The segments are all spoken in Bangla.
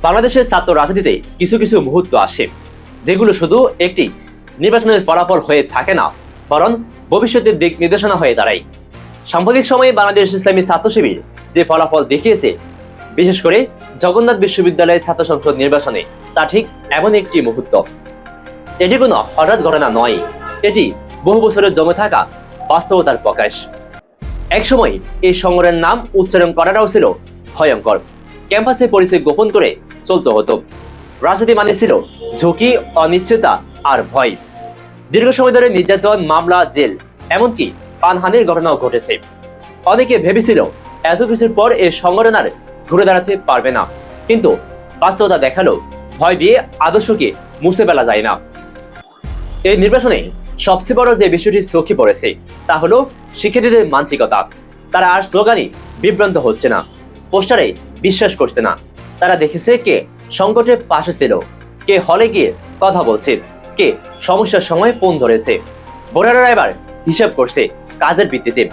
বাংলাদেশের ছাত্র রাজনীতিতে কিছু কিছু মুহূর্ত আসে যেগুলো শুধু একটি নির্বাচনের ফলাফল হয়ে থাকে না, বরং ভবিষ্যতের দিক নির্দেশনা হয়ে দাঁড়ায়। সাম্প্রতিক সময়ে বাংলাদেশ ইসলামী ছাত্র শিবির যে ফলাফল দেখিয়েছে, বিশেষ করে জগন্নাথ বিশ্ববিদ্যালয়ের ছাত্র সংসদ নির্বাচনে, তা ঠিক এমন একটি মুহূর্ত। এটি কোনো হঠাৎ ঘটনা নয়, এটি বহু বছরের জমে থাকা বাস্তবতার প্রকাশ। একসময় এই সংগ্রামের নাম উচ্চারণ করাটাও ছিল ভয়ঙ্কর। ক্যাম্পাসে পরিচয় গোপন করে চলতে হতো। রাজনীতি মানে ছিল ঝুঁকি, অনিশ্চয়তা আর ভয়। দীর্ঘ সময় ধরে নির্যাতন, মামলা, জেল, এমনকি প্রাণহানির ঘটনাও ঘটেছে। অনেকে ভেবেছিল এত কিছুর পর এই সংগঠন আর ঘুরে দাঁড়াতে পারবে না, কিন্তু বাস্তবতা দেখালো ভয় দিয়ে আদর্শকে মুছে ফেলা যায় না। এই নির্বাচনে সবচেয়ে বড় যে বিষয়টি চোখে পড়েছে তা হলো শিক্ষার্থীদের মানসিকতা। তারা আর স্লোগানে বিভ্রান্ত হচ্ছে না, পোস্টারে বিশ্বাস করছে না। তারা দেখেছে কে সংকটের পাশে ছিল, কে হলে গিয়ে কথা বলছে, কে সমস্যার সময় ফোন ধরেছে। ভোটাররা এবার হিসাব করছে কাজের ভিত্তিতে,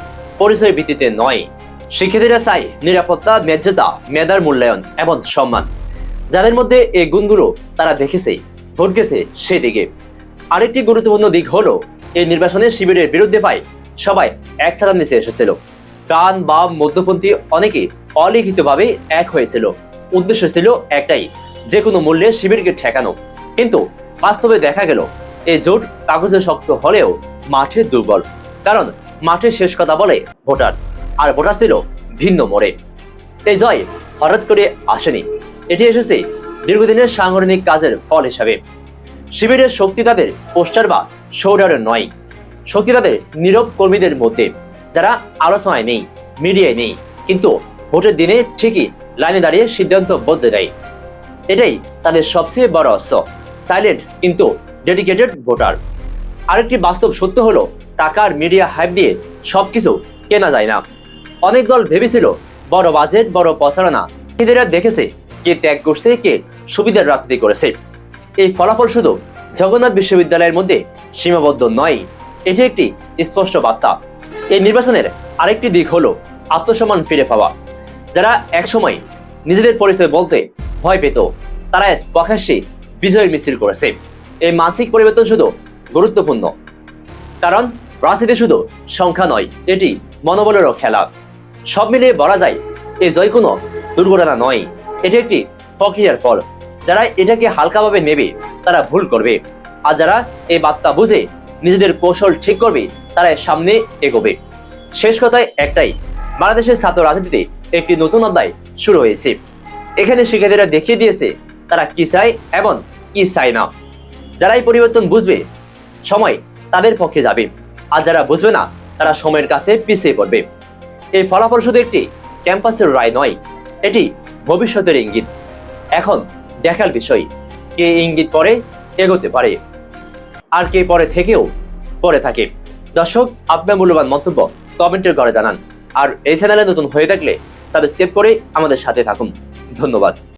পরিচয়ের ভিত্তিতে নয়। শিক্ষার্থীরা চায় নিরাপত্তা, ন্যায্যতা, মেধার মূল্যায়ন এবং সম্মান। যাদের মধ্যে এই গুণগুলো তারা দেখেছে, ভোট গেছে সেদিকে। আরেকটি গুরুত্বপূর্ণ দিক হলো এই নির্বাচনে শিবিরের বিরুদ্ধে পায় সবাই এক ছাতার নিচে এসেছিল। ডান, বাম, মধ্যপন্থী অনেকে অলিখিতভাবে এক হয়েছিল। উদ্দেশ্য ছিল একটাই, যে কোনো মূল্যে শিবিরকে ঠেকানো। কিন্তু বাস্তবে দেখা গেল এই জোট কাগজে শক্ত হলেও মাঠে দুর্বল। কারণ মাঠে শেষ কথা বলে ভোটার, আর ভোটার ছিল ভিন্ন মোড়ে। এই জয় হঠাৎ করে আসেনি, এটি এসেছে দীর্ঘদিনের সাংগঠনিক কাজের ফল হিসাবে। শিবিরের শক্তি তাদের পোস্টার বা শৌর্যের নয়, শক্তি তাদের নীরব কর্মীদের মধ্যে, যারা আলোচনায় নেই, মিডিয়ায় নেই, কিন্তু ভোটের দিনে ঠিকই লাইনে দাঁড়িয়ে সিদ্ধান্ত বদলে দেয়। এটাই তাদের সবচেয়ে বড় অস্ত্র, সাইলেন্ট কিন্তু ডেডিকেটেড ভোটার। আরেকটি বাস্তব সত্য হলো টাকার মিডিয়া হাইপ দিয়ে সবকিছু কেনা যায় না। অনেক দল ভেবেছিল বড় বাজেট, বড় প্রচারণা, এরা দেখেছে কে ত্যাগ করছে, কে সুবিধার রাজনীতি করেছে। এই ফলাফল শুধু জগন্নাথ বিশ্ববিদ্যালয়ের মধ্যে সীমাবদ্ধ নয়, এটি একটি স্পষ্ট বার্তা। এই নির্বাচনের আরেকটি দিক হলো আত্মসম্মান ফিরে পাওয়া। যারা একসময় নিজেদের পরিচয় বলতে ভয় পেত, তারা প্রকাশ্যে বিজয়ের মিছিল করেছে। এই মানসিক পরিবর্তন শুধু গুরুত্বপূর্ণ, কারণ রাজনীতি শুধু সংখ্যা নয়, এটি মনোবলেরও খেলা। সব মিলিয়ে বলা যায় এই জয় কোনো দুর্ঘটনা নয়, এটি একটি প্রক্রিয়ার ফল। যারা এটাকে হালকাভাবে নেবে তারা ভুল করবে, আর যারা এই বার্তা বুঝে নিজেদের কৌশল ঠিক করবে তারা সামনে এগোবে। শেষ কথায় একটাই, বাংলাদেশের ছাত্র রাজনীতিতে একটি নতুন অধ্যায় শুরু হয়েছে। এখানে শিক্ষার্থীরা দেখিয়ে দিয়েছে তারা কি চায় এবং কি চায় না। যারা এই পরিবর্তন বুঝবে, সময় তাদের পক্ষে যাবে, আর যারা বুঝবে না তারা সময়ের কাছে পিছিয়ে পড়বে। এই ফলাফল শুধু একটি ক্যাম্পাসের রায় নয়, এটি ভবিষ্যতের ইঙ্গিত। এখন দেখার বিষয় কে ইঙ্গিত পরে এগোতে পারে, আর কে পরে থেকেও পরে থাকে। দর্শক, আপনার মূল্যবান মন্তব্য কমেন্টের ঘরে জানান। আর এই চ্যানেলে নতুন হয়ে থাকলে সাবস্ক্রাইব করে আমাদের সাথে থাকুন। ধন্যবাদ।